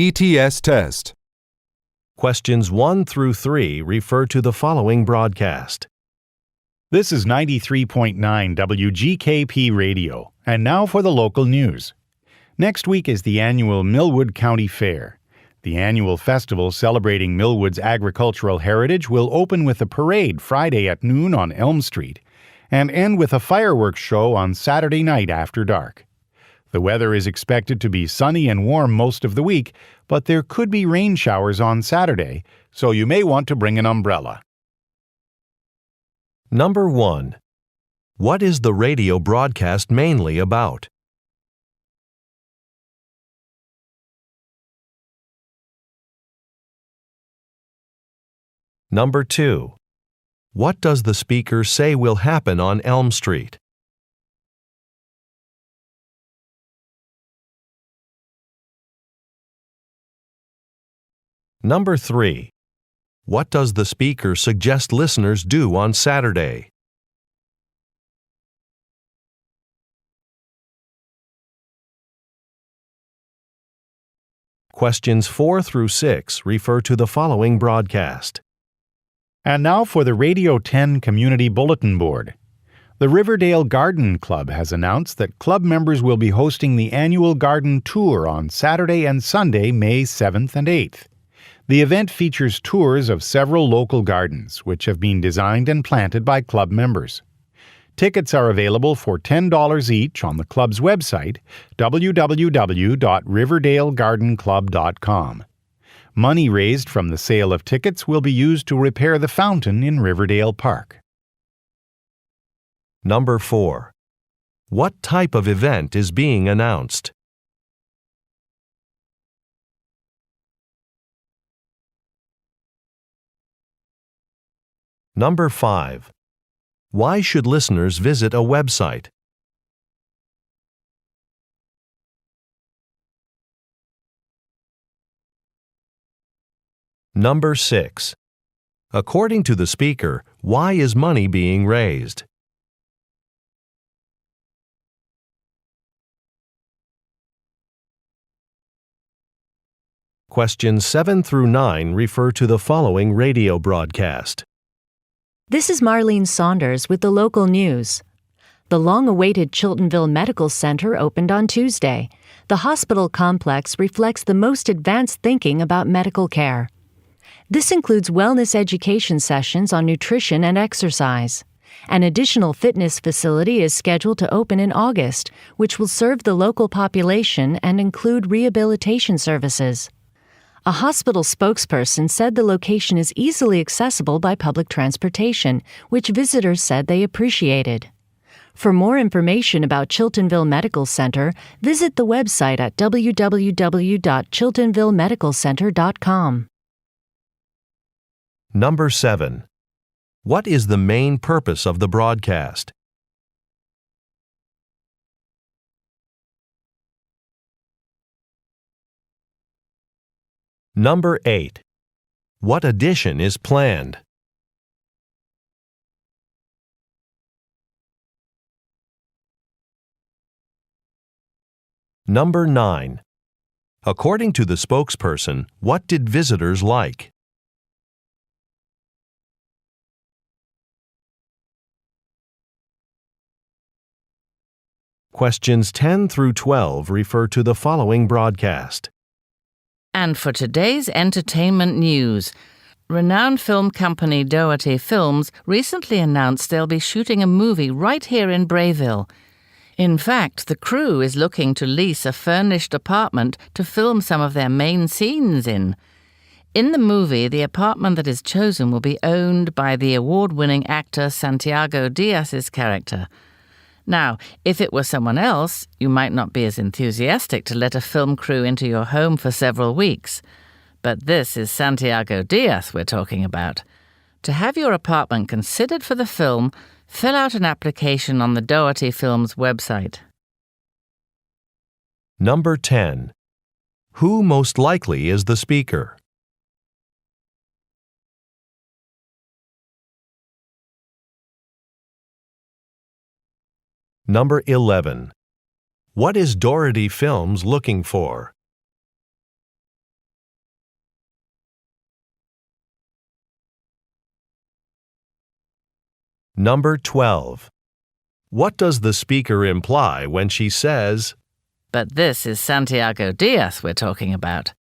ETS test. Questions 1 through 3 refer to the following broadcast. This is 93.9 WGKP Radio, and now for the local news. Next week is the annual Millwood County Fair. The annual festival celebrating Millwood's agricultural heritage will open with a parade Friday at noon on Elm Street and end with a fireworks show on Saturday night after dark. The weather is expected to be sunny and warm most of the week, but there could be rain showers on Saturday, so you may want to bring an umbrella. Number 1. What is the radio broadcast mainly about? Number 2. What does the speaker say will happen on Elm Street? Number 3. What does the speaker suggest listeners do on Saturday? Questions 4 through 6 refer to the following broadcast. And now for the Radio 10 Community Bulletin Board. The Riverdale Garden Club has announced that club members will be hosting the annual garden tour on Saturday and Sunday, May 7th and 8th. The event features tours of several local gardens, which have been designed and planted by club members. Tickets are available for $10 each on the club's website, www.riverdalegardenclub.com. Money raised from the sale of tickets will be used to repair the fountain in Riverdale Park. Number 4. What type of event is being announced? Number 5. Why should listeners visit a website? Number 6. According to the speaker, why is money being raised? Questions 7 through 9 refer to the following radio broadcast. This is Marlene Saunders with the local news. The long-awaited Chiltonville Medical Center opened on Tuesday. The hospital complex reflects the most advanced thinking about medical care. This includes wellness education sessions on nutrition and exercise. An additional fitness facility is scheduled to open in August, which will serve the local population and include rehabilitation services. A hospital spokesperson said the location is easily accessible by public transportation, which visitors said they appreciated. For more information about Chiltonville Medical Center, visit the website at www.chiltonvillemedicalcenter.com. Number 7. What is the main purpose of the broadcast? Number 8. What addition is planned? Number 9. According to the spokesperson, what did visitors like? Questions 10 through 12 refer to the following broadcast. And for today's entertainment news, renowned film company Doherty Films recently announced they'll be shooting a movie right here in Brayville. In fact, the crew is looking to lease a furnished apartment to film some of their main scenes in. In the movie, the apartment that is chosen will be owned by the award-winning actor Santiago Diaz's character. Now, if it were someone else, you might not be as enthusiastic to let a film crew into your home for several weeks. But this is Santiago Diaz we're talking about. To have your apartment considered for the film, fill out an application on the Doherty Films website. Number 10. Who most likely is the speaker? Number 11. What is Doherty Films looking for? Number 12. What does the speaker imply when she says, But this is Santiago Diaz we're talking about.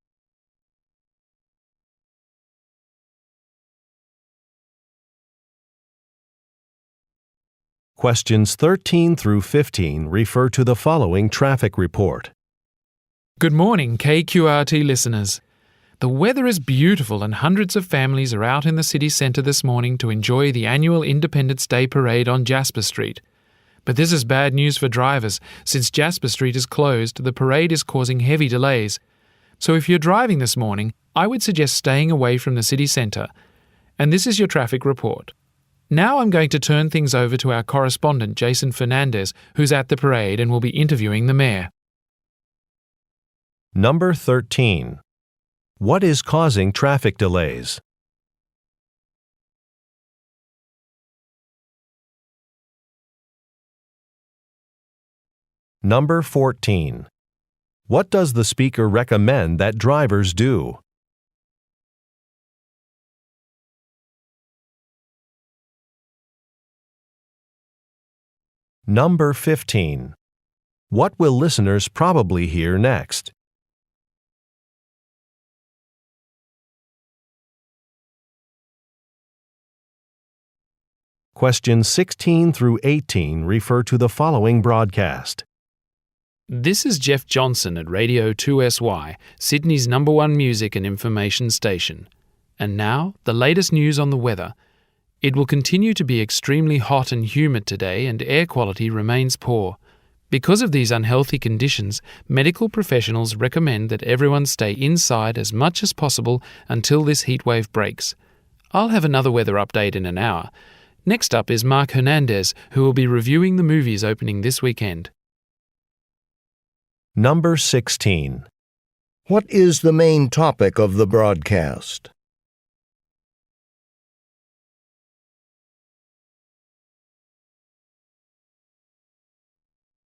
Questions 13 through 15 refer to the following traffic report. Good morning, KQRT listeners. The weather is beautiful and hundreds of families are out in the city centre this morning to enjoy the annual Independence Day parade on Jasper Street. But this is bad news for drivers. Since Jasper Street is closed, the parade is causing heavy delays. So if you're driving this morning, I would suggest staying away from the city centre. And this is your traffic report. Now I'm going to turn things over to our correspondent, Jason Fernandez, who's at the parade and will be interviewing the mayor. Number 13. What is causing traffic delays? Number 14. What does the speaker recommend that drivers do? Number 15. What will listeners probably hear next? Questions 16 through 18 refer to the following broadcast. This is Jeff Johnson at Radio 2SY, Sydney's #1 music and information station. And now, the latest news on the weather. It will continue to be extremely hot and humid today, and air quality remains poor. Because of these unhealthy conditions, medical professionals recommend that everyone stay inside as much as possible until this heatwave breaks. I'll have another weather update in an hour. Next up is Mark Hernandez, who will be reviewing the movies opening this weekend. Number 16. What is the main topic of the broadcast?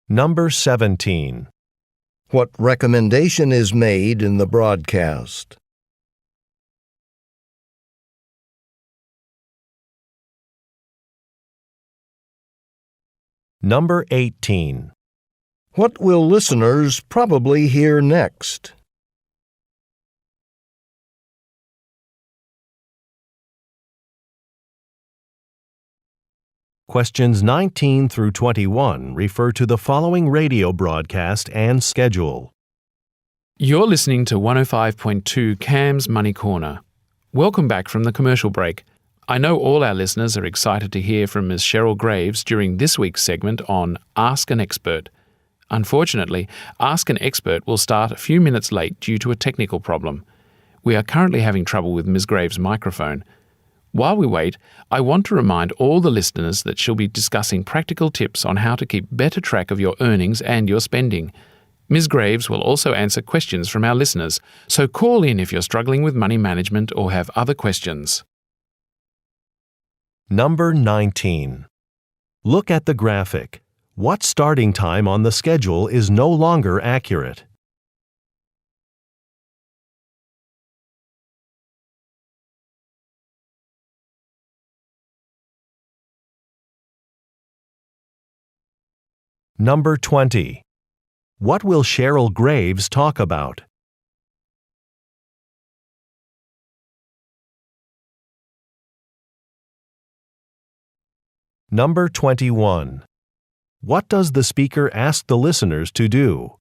Number 17. What recommendation is made in the broadcast? Number 18. What will listeners probably hear next? Questions 19 through 21 refer to the following radio broadcast and schedule. You're listening to 105.2 CAM's Money Corner. Welcome back from the commercial break. I know all our listeners are excited to hear from Ms. Cheryl Graves during this week's segment on Ask an Expert. Unfortunately, Ask an Expert will start a few minutes late due to a technical problem. We are currently having trouble with Ms. Graves' microphone. While we wait, I want to remind all the listeners that she'll be discussing practical tips on how to keep better track of your earnings and your spending. Ms. Graves will also answer questions from our listeners, so call in if you're struggling with money management or have other questions. Number 19. Look at the graphic. What starting time on the schedule is no longer accurate? Number 20. What will Cheryl Graves talk about? Number 21. What does the speaker ask the listeners to do?